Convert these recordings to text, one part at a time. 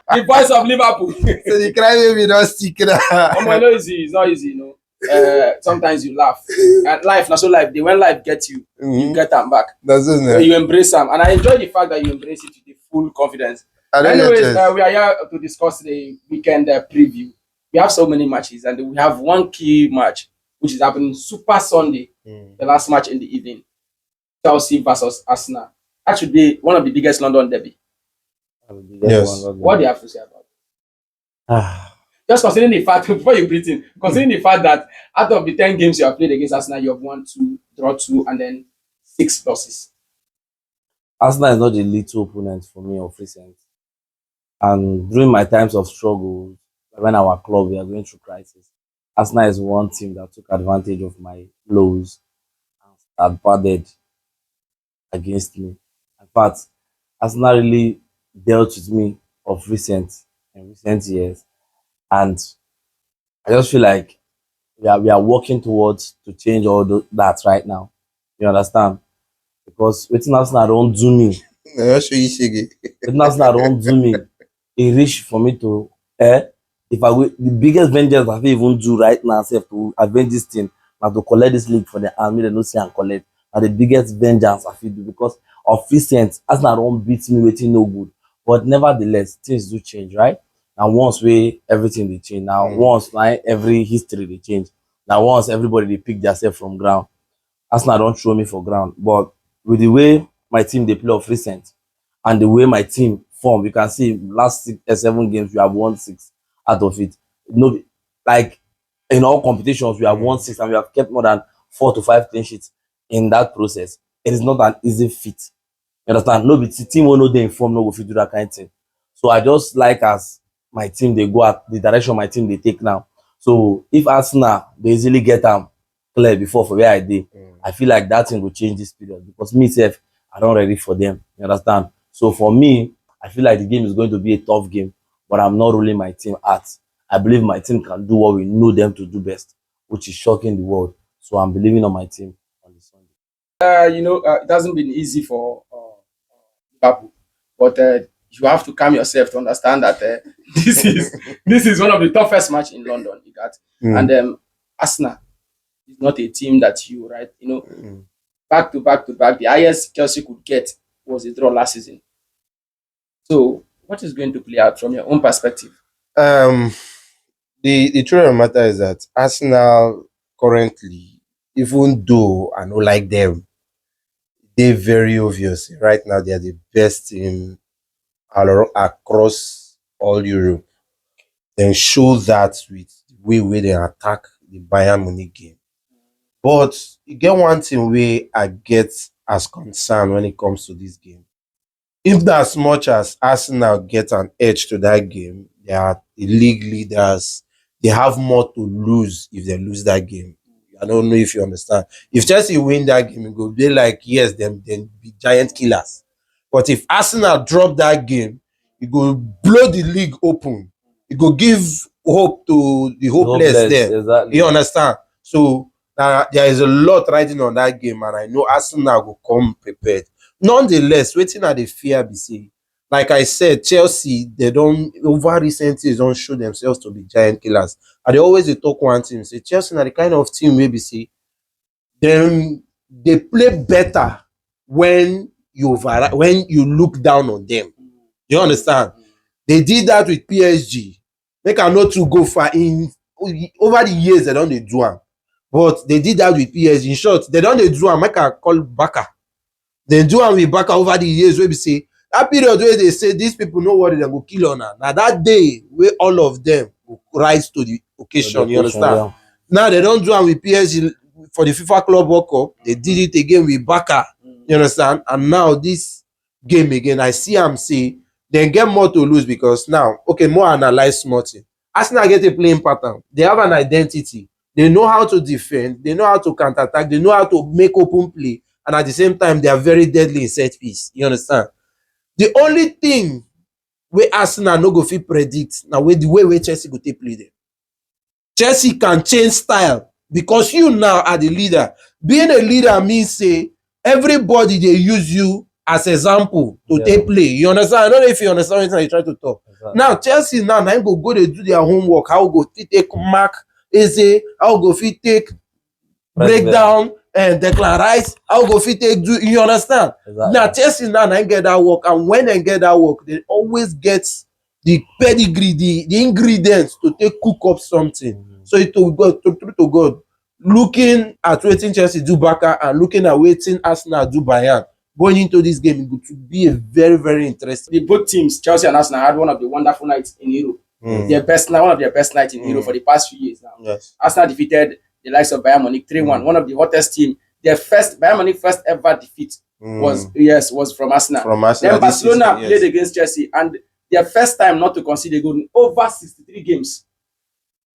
The voice of Liverpool. So the cry baby don't stick now. I know it's not easy, you know. Sometimes you laugh. And life, not so life. When life gets you, you get them back. That's it. So you embrace them. And I enjoy the fact that you embrace it with the full confidence. I don't Anyways, get we are here to discuss the weekend preview. We have so many matches, and we have one key match, which is happening Super Sunday, the last match in the evening. Chelsea versus Arsenal. That should be one of the biggest London derby. Yes. What do you have to say about it? Just considering the fact, before you breathe in, considering the fact that out of the 10 games you have played against Arsenal, you have won 2, draw 2, and then 6 losses. Arsenal is not a little opponent for me of recent. And during my times of struggle, when our club we are going through crisis, Arsenal is one team that took advantage of my lows and padded against me. In fact, Arsenal really dealt with me of in recent years. And I just feel like we are working towards to change that right now. You understand? Because waiting Arsenal don't do me. I'll show you Shiggy. Waiting Arsenal don't do me. It reach for me to if I will, the biggest vengeance I fit even do right now self to avenge this thing, now to collect this league for the army, they no see and collect. And the biggest vengeance I feel do because of recent Arsenal don't beat me waiting no good. But nevertheless, things do change, right? And once everything they change. Now once like every history they change. Now once everybody they pick themselves from ground. Arsenal don't throw me for ground. But with the way my team they play of recent and the way my team form, you can see last 7 games we have won 6 out of it. No, like in all competitions we have won 6 and we have kept more than 4 to 5 clean sheets in that process. It is not an easy feat. You understand? No, but the team will know they inform, no, if you do that kind of thing. So I just like as my team they go at the direction my team they take now. So if Arsenal they easily get clear before for where I did, I feel like that thing will change this period because myself I don't ready for them. You understand? So for me, I feel like the game is going to be a tough game, but I'm not ruling my team out. I believe my team can do what we know them to do best, which is shocking the world. So I'm believing on my team on the Sunday. It hasn't been easy for Liverpool, but you have to calm yourself to understand that this is one of the toughest match in London. You got and Arsenal is not a team that you back to back to back. The highest Chelsea could get was a draw last season. So what is going to play out from your own perspective? The truth of the matter is that Arsenal currently, even though I don't like them, they're very obvious. Right now, they are the best team across all Europe. Then show that with the way they attack the Bayern Munich game. But you get one thing where I get as concerned when it comes to this game. If that as much as Arsenal get an edge to that game, they are the league leaders. They have more to lose if they lose that game. I don't know if you understand. If Chelsea win that game, it will be like, yes, them be giant killers. But if Arsenal drop that game, it will blow the league open. It will give hope to the hopeless there. Exactly. You understand? So there is a lot riding on that game, and I know Arsenal will come prepared. Nonetheless, waiting at the fear be say, like I said, Chelsea, they don't over recent years don't show themselves to be giant killers. And they always talk one team, say Chelsea are the kind of team maybe say then they play better when you look down on them. You understand? They did that with PSG. They cannot to go far in over the years they don't they do them. But they did that with PSG. In short, they don't they do them. I can call Baka. They do am with Baka over the years wey be say that period wey they say these people know what they go kill on na that day wey all of them go rise to the occasion. You understand? Yeah. Now they don't do am with PSG for the FIFA Club World Cup. They did it again with Baka. You understand? And now this game again, I see am say they get more to lose because now, okay, more analyze small thing. Arsenal get a playing pattern. They have an identity. They know how to defend. They know how to counter-attack. They know how to make open play. And at the same time, they are very deadly in set piece. You understand? The only thing where Arsenal no go fit predict now with the way Chelsea go take play them. Chelsea can change style because you now are the leader. Being a leader means say everybody they use you as example to Yeah. take play. You understand? I don't know if you understand what I try to talk. Exactly. Now Chelsea now go they do their homework. How go take mark Eze? How go fit take break down and Declan Rice? How go fit take do? You understand? Exactly. Now Chelsea now get that work, and when they get that work, they always get the pedigree, the ingredients to take cook up something. So it to God, to God, looking at wetin Chelsea do Barca and looking at wetin Arsenal do Bayern, going into this game, it would be a very, very interesting. Both teams, Chelsea and Arsenal, had one of the wonderful nights in Europe. Their best night, one of their best nights in Europe for the past few years now. Yes. Arsenal defeated the likes of Bayern Munich 3-1. One of the hottest team. Their first Bayern Munich first ever defeat was from Arsenal. Then Barcelona played against Chelsea, and their first time not to concede a goal in over 63 games.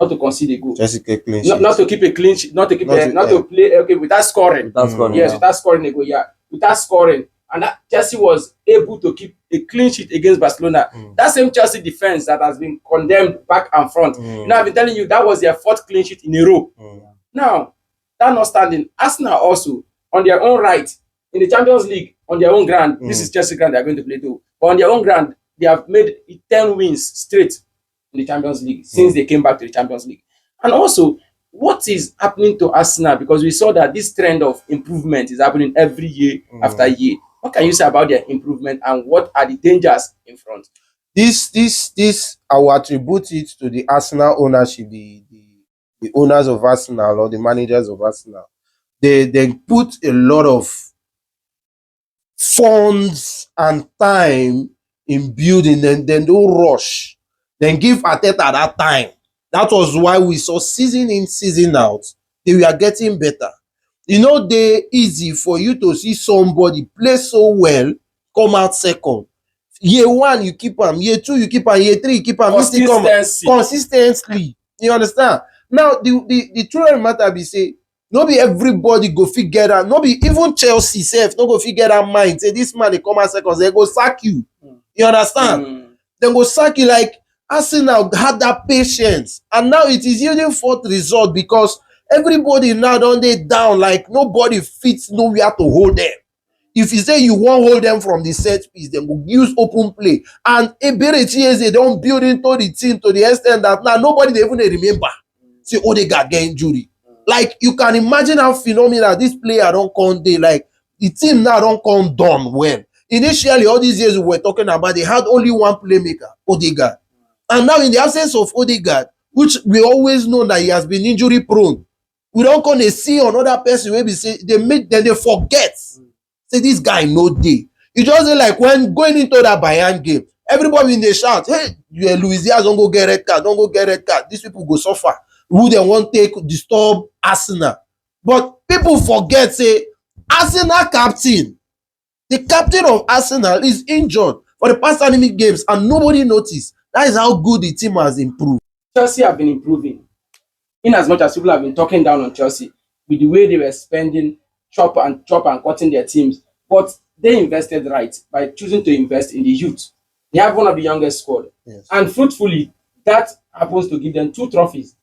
Not to concede a goal. Chelsea keep clean sheet. Not to keep a clean sheet. Not to play without scoring. Without scoring. Yes, without scoring a goal. Yeah, without scoring. And that Chelsea was able to keep a clean sheet against Barcelona. That same Chelsea defense that has been condemned back and front. You know, I've been telling you that was their fourth clean sheet in a row. Now, that notwithstanding, Arsenal also on their own right in the Champions League on their own ground. This is Chelsea ground they are going to play too. But on their own ground, they have made 10 wins straight in the Champions League since they came back to the Champions League. And also, what is happening to Arsenal? Because we saw that this trend of improvement is happening every year after year. What can you say about their improvement, and what are the dangers in front? This I will attribute it to the Arsenal ownership, the owners of Arsenal or the managers of Arsenal. They put a lot of funds and time in building, then don't rush. Then give Arteta that time. That was why we saw season in, season out, they were getting better. You know, they easy for you to see somebody play so well, come out second. Year one, you keep them. Year two, you keep them. Year three, you keep them. Consistently. You understand? Now, the truth of the matter be say, no be everybody go figure that. No be even Chelsea self no go figure that mind. Say this man they come out second, they go sack you. You understand? They go sack you. Like Arsenal had that patience, and now it is yielding fourth result because everybody now don't they down, like nobody fits nowhere to hold them. If you say you won't hold them from the set piece, then will use open play. And they don't build into the team to the extent that now nobody they even remember. Say Odegaard get injury. Like you can imagine how phenomenal this player don't come day. Like the team now don't come done well. Initially, all these years we were talking about, they had only one playmaker, Odegaard. And now in the absence of Odegaard, which we always know that he has been injury prone, we don't come to see another person where we say they forget. Say this guy no day. You just say like when going into that Bayern game, everybody in the shout, hey, Luis Diaz don't go get red card, don't go get red card. These people go suffer. Who they want take disturb Arsenal. But people forget, say, Arsenal captain, the captain of Arsenal is injured for the past anime games and nobody noticed. That is how good the team has improved. Chelsea have been improving. In as much as people have been talking down on Chelsea with the way they were spending, chop and cutting their teams, but they invested right by choosing to invest in the youth. They have one of the youngest squad, and fruitfully, that happens to give them 2 trophies.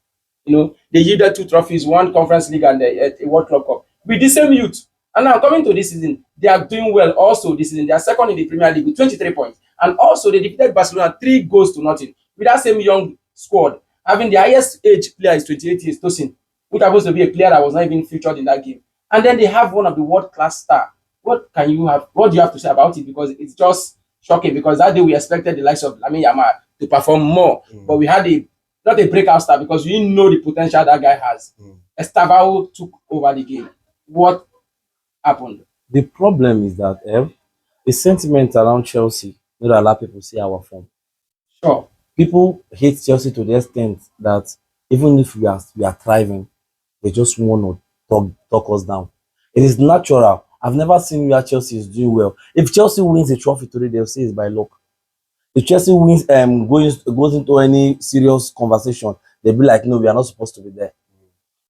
You know, they yielded 2 trophies, 1 Conference League and a World Club Cup with the same youth. And now coming to this season, they are doing well. Also, this season they are second in the Premier League with 23 points, and also they defeated Barcelona 3-0 with that same young squad. Having the highest age player is 28 years, Tosin, which happens to be a player that was not even featured in that game. And then they have one of the world-class stars. What do you have to say about it? Because it's just shocking. Because that day we expected the likes of Lamine Yamal to perform more, but we had not a breakout star because we didn't know the potential that guy has. Estavao took over the game. What happened? The problem is that the sentiment around Chelsea don't allow people to see our form. Sure. People hate Chelsea to the extent that even if we are thriving, they just want to talk us down. It is natural. I've never seen where Chelsea is doing well. If Chelsea wins a trophy today, they'll say it's by luck. If Chelsea wins, goes into any serious conversation, they'll be like, no, we are not supposed to be there.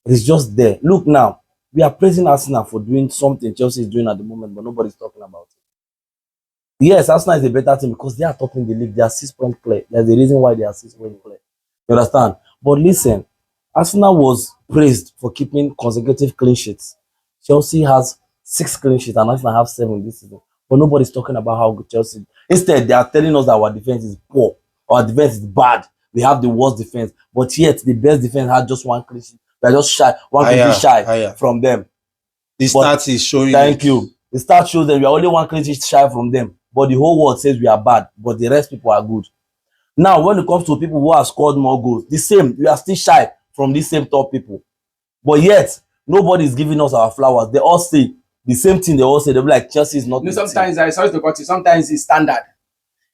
It's just there. Look now, we are praising Arsenal for doing something Chelsea is doing at the moment, but nobody's talking about it. Yes, Arsenal is a better team because they are topping the league. They are 6 points clear. There's a reason why they are 6 points clear. You understand? But listen, Arsenal was praised for keeping consecutive clean sheets. Chelsea has 6 clean sheets and Arsenal have 7 this season. but nobody's talking about how good Chelsea. Instead, they are telling us that our defense is poor, our defense is bad. We have the worst defense, but yet the best defense had just one clean sheet. We are just shy, one clean sheet shy Higher. from them. The But stats is showing. thank you. The stat shows that we are only one clean sheet shy from them, but the whole world says we are bad, but the rest people are good. Now, when it comes to people who have scored more goals, the same, we are still shy from these same top people. But yet, nobody is giving us our flowers. They all say the same thing. They all say, they'll be like, Chelsea is not. You know, sometimes I sorry to cut you. Sometimes it's standard.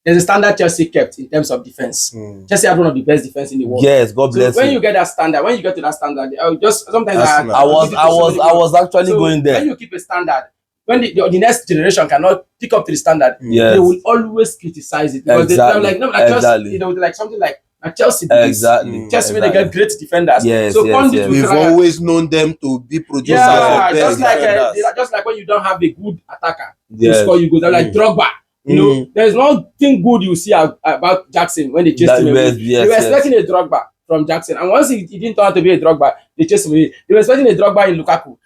There's a standard Chelsea kept in terms of defense. Chelsea have one of the best defense in the world. Yes, God bless when you. you get that standard, when you get to that standard, just sometimes I was actually going there. When you keep a standard, when the next generation cannot pick up to the standard, Yes. they will always criticize it because they're like, no, like exactly. Chelsea, like something like Chelsea. Exactly. Chelsea, when they get great defenders. Yes, so yes. We've always known them to be producers. Yeah, just like when you don't have a good attacker to score you goals, like Drogba. You know, there's nothing good you see about Jackson when they chased him away. They were expecting a Drogba from Jackson, and once he didn't turn out to be a Drogba, they chased him away. They were expecting a Drogba in Lukaku,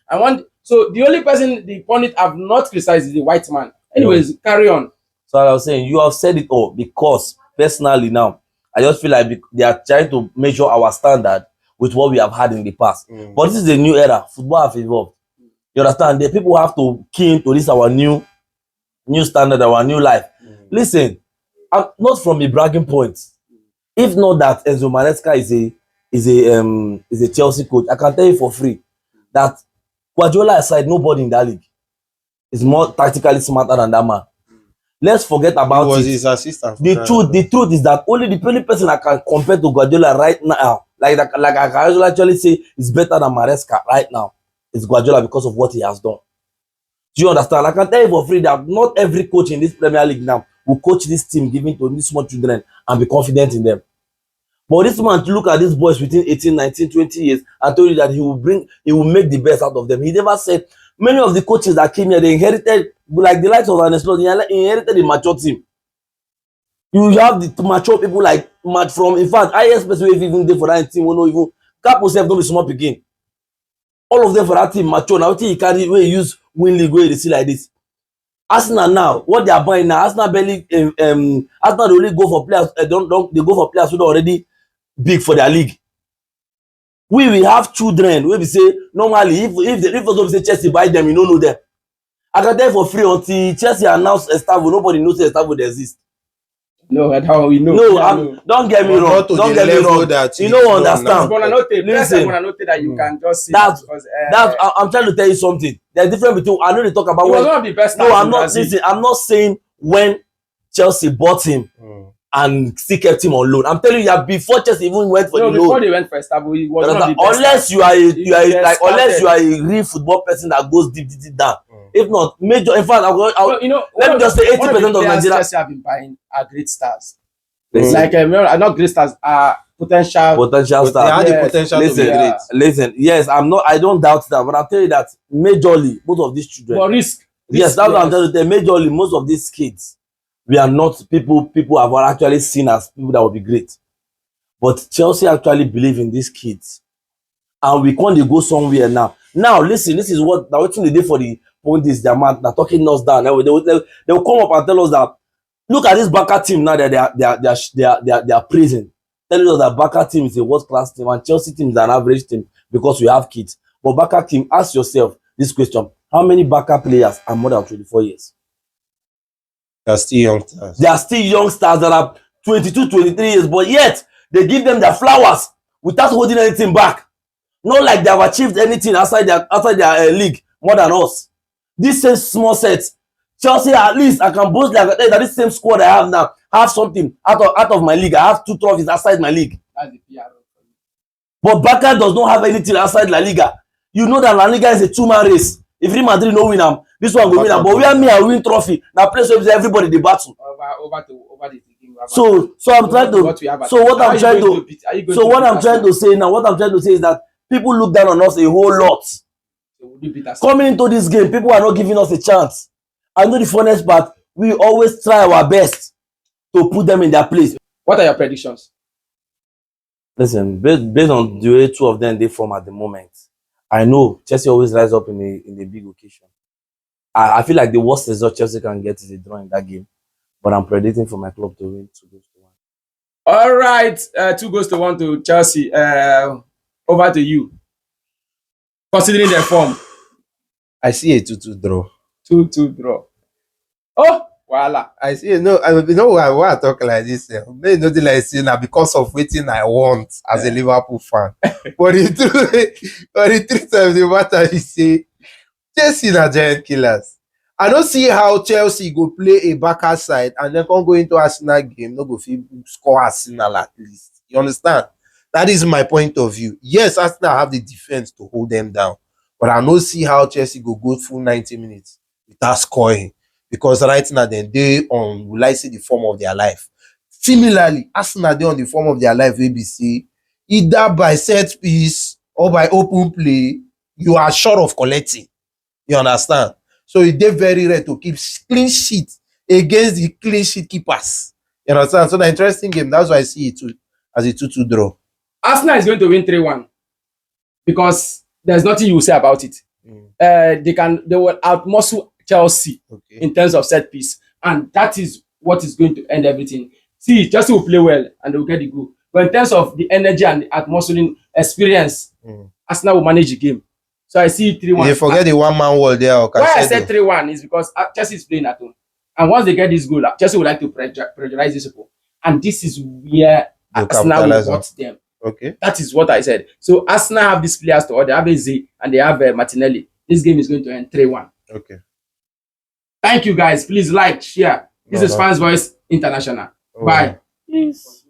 so the only person the pundit have not criticized is the white man. Anyways, carry on. So I was saying, you have said it all, because personally now, I just feel like they are trying to measure our standard with what we have had in the past. But this is a new era. Football have evolved. You understand? The people have to key into this our new standard, our new life. Listen, I'm not from a bragging point. If not that Enzo Maresca is a Chelsea coach, I can tell you for free that Guardiola aside, nobody in that league is more tactically smarter than that man. Let's forget about it. His assistant. The truth is that only the only person I can compare to Guardiola right now, like I can actually say is better than Maresca right now, is Guardiola because of what he has done. Do you understand? I can tell you for free that not every coach in this Premier League now will coach this team given to these small children and be confident in them. But this man, to look at these boys within 18, 19, 20 years and told you that he will make the best out of them. He never said, many of the coaches that came here, they inherited, like the likes of Int'l, they inherited a mature team. You have the mature people like from, in fact, highest person if even there for that team, will not even, Capo self don't be small pikin. All of them for that team mature. Now, he carry where you use win league where they see like this. Arsenal now, what they are buying now, Arsenal barely, Arsenal only go for players, they go for players who are already big for their league. We have children where we say normally if say Chelsea buy them, you don't know them. I can tell you for free until Chelsea announce Stanford, nobody knows Stanford exists. No, that's how we know. No, don't get me wrong. Don't get me wrong. You don't understand. Listen, that you can just see. I'm trying to tell you something. There's a difference between. I know they talk about. He was one of the best. No, I'm not. Listen, I'm not saying when Chelsea bought him and still kept him on loan. I'm telling you that before Chelsea even went for the loan. Before they went for Stanford, he was one of the best. Unless you are a real football person that goes deep down. If not, major. In fact, let me just say 80% of Nigeria Chelsea have been buying are great stars. Like not great stars, potential stars. They have the potential to be great. Listen, yes, I don't doubt that, but I'll tell you that majorly, most of these children. But risk. Yes, that's what I'm telling you. Majorly, most of these kids, we are not people have actually seen as people that will be great. But Chelsea actually believe in these kids, and we can't go somewhere now. Now, listen, this is what they did for the pundits. They're talking us down. They will come up and tell us that. Look at this Barca team now that they are praising, telling us that Barca team is a world-class team and Chelsea team is an average team because we have kids. But Barca team, ask yourself this question: how many Barca players are more than 24 years? They are still youngsters. They are still youngsters that are 22, 23 years, but yet they give them their flowers without holding anything back. Not like they have achieved anything outside their league more than us. This same small set. Chelsea, at least I can boast that this same squad I have now have something out of my league. I have 2 trophies outside my league. That's the PR. But Barca does not have anything outside La Liga. You know that La Liga is a 2-man race. If Real Madrid no win them, this one will win them. But where me I win trophy, now place where everybody the battle. Over the team. So I'm trying to. What I'm trying to say is that people look down on us a whole lot. Coming into this game, people are not giving us a chance. I know the funniest part, we always try our best to put them in their place. What are your predictions? Listen, based on the way 2 of them they form at the moment, I know Chelsea always rise up in a big occasion. I feel like the worst result Chelsea can get is a draw in that game. But I'm predicting for my club to win 2-1. All right, 2-1 to Chelsea. Over to you. Considering their form, I see a 2-2 draw. 2-2 draw. Oh, voila. I see. No, you know why I talk like this? Maybe nothing like saying now because of waiting I want as a Liverpool fan. But the truth of the matter is say Chelsea na giant killers. I don't see how Chelsea go play a backer side and then come go into Arsenal game, no go fit score Arsenal at least. You understand? That is my point of view. Yes, Arsenal have the defense to hold them down, but I don't see how Chelsea go full 90 minutes without scoring because right now then they on will I say the form of their life. Similarly, Arsenal they on the form of their life ABC either by set piece or by open play, you are short of collecting. You understand? So e dey very rare to keep clean sheet against the clean sheet keepers. You understand? So the interesting game. That's why I see it as a 2-2 draw. Arsenal is going to win 3-1 because there's nothing you will say about it. They will outmuscle Chelsea in terms of set piece, and that is what is going to end everything. See, Chelsea will play well and they will get the goal, but in terms of the energy and the outmuscling experience, Arsenal will manage the game. So I see 3-1. You forget the one-man wall there. Why I said 3-1 is because Chelsea is playing at home, and once they get this goal, Chelsea would like to pressurize this people, and this is where Arsenal will hurt them. Okay. That is what I said. So Arsenal have these players to order. They have Eze and they have Martinelli. This game is going to end 3-1. Okay. Thank you guys. Please like, share. This is Fans Voice International. Bye. Yes.